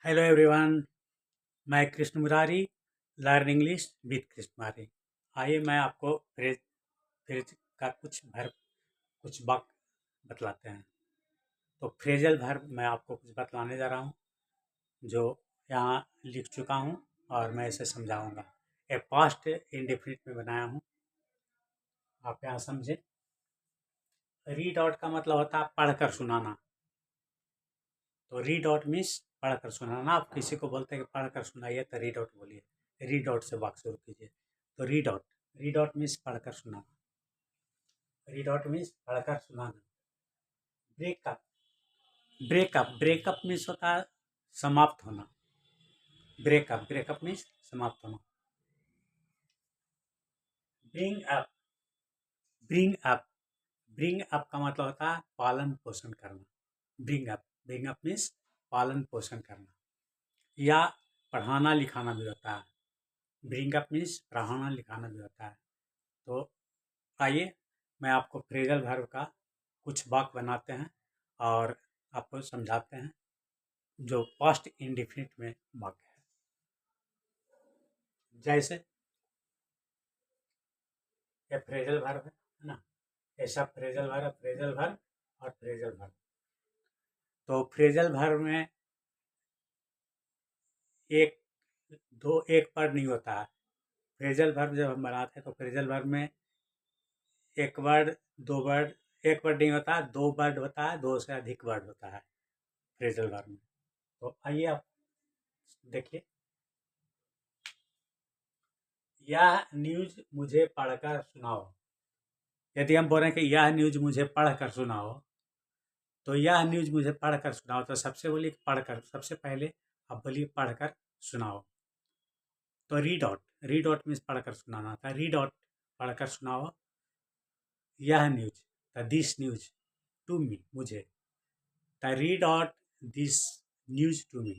Hello everyone. मैं Krishna Murari, learn English with Krishna Murari. आइए मैं आपको फ्रेज फ्रेज का कुछ वाक्य बतलाते हैं। तो फ्रेजल वर्ब मैं आपको कुछ बतलाने जा रहा हूँ जो यहाँ लिख चुका हूँ और मैं इसे समझाऊंगा। ए पास्ट इंडेफिनिट में बनाया हूँ, आप यहाँ समझें। रीड आउट का मतलब होता है पढ़कर सुनाना। तो रीड आउट मीन्स पढ़कर सुनाना। आप किसी को बोलते हैं कि पढ़कर सुनाइए तो रीड आउट बोलिए, रीड आउट से वाक्य शुरू कीजिए। तो रीड आउट मीन्स पढ़कर सुनाना। रीड आउट मीन्स पढ़कर सुनाना। ब्रेकअप ब्रेकअप मीन्स होता है समाप्त होना। ब्रेकअप मीन्स समाप्त होना। Bring up bring up bring up का मतलब होता है पालन पोषण करना। ब्रिंग अप मीन्स पालन पोषण करना या पढ़ाना लिखाना भी होता है। ब्रिंग अप मीन्स पढ़ाना लिखाना भी होता है। तो आइए मैं आपको फ्रेजल वर्ब का कुछ वाक्य बनाते हैं और आपको समझाते हैं जो पास्ट इंडेफिनिट में वाक्य है। जैसे ये फ्रेजल वर्ब है ना, ऐसा फ्रेजल वर्ब और फ्रेजल वर्ब। तो फ्रेजल वर्ब में एक एक वर्ड नहीं होता है। फ्रेजल वर्ब जब हम बनाते हैं तो फ्रेजल वर्ब में एक वर्ड दो वर्ड एक वर्ड नहीं होता, दो वर्ड होता है, दो से अधिक वर्ड होता है फ्रेजल वर्ब में। तो आइए आप देखिए, यह न्यूज मुझे पढ़कर सुनाओ। यदि हम बोल रहे हैं कि यह न्यूज मुझे पढ़कर सुनाओ, तो यह न्यूज मुझे पढ़कर सुनाओ, तो सबसे बोलिए पढ़कर, सबसे पहले आप बोलिए पढ़कर सुनाओ। तो रीड आउट मीन्स पढ़कर सुनाना था। रीड आउट पढ़कर सुनाओ यह news, the this news to me, मुझे। The read out this news to me,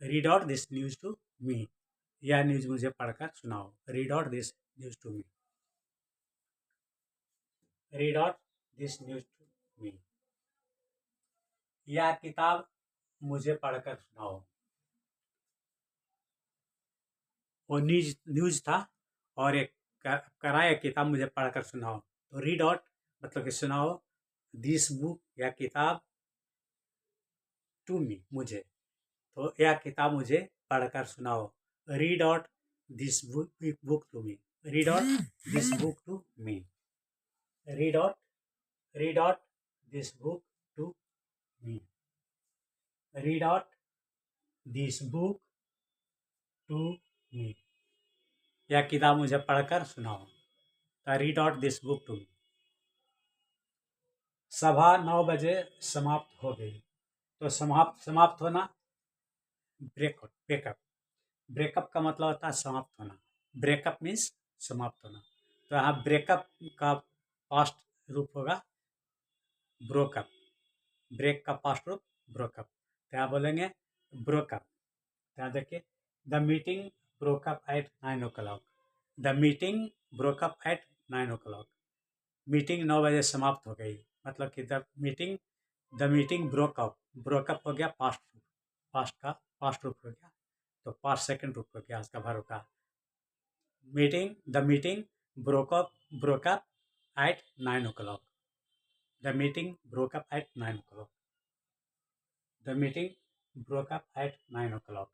read out this news to me. यह न्यूज मुझे पढ़कर सुनाओ, read out this news to me, read out this news to me. यह किताब मुझे पढ़कर सुनाओ। वो न्यूज न्यूज था और एक कराए किताब मुझे पढ़कर सुनाओ। तो रीड आउट मतलब कि सुनाओ दिस बुक, या किताब, टू मी, मुझे। तो यह किताब मुझे पढ़कर सुनाओ। Read out this book to me, read out this book to me, read out read out this book to me, read out this book to me. यह किताब मुझे पढ़कर सुनाओ। Read out this book to me. सभा 9 बजे समाप्त हो गई। तो समाप्त होना, ब्रेकअप ब्रेकअप का मतलब होता है समाप्त होना। ब्रेकअप मीन्स समाप्त होना। तो यहाँ ब्रेकअप का पास्ट रूप होगा ब्रोकअप। ब्रेक का पास्ट रूप ब्रोकअप। तो यहाँ बोलेंगे ब्रोकअप। तो यहाँ देखिए, the meeting broke up at 9 o'clock। The meeting broke up at 9 o'clock। Meeting 9 बजे समाप्त हो गई, मतलब कि द मीटिंग ब्रोकअप हो गया पास्ट रूप हो गया। तो पास्ट सेकंड रूप हो गया उसका वर्ब का। The meeting broke up at 9 o'clock। The meeting broke up at 9 o'clock। The meeting broke up at 9 o'clock।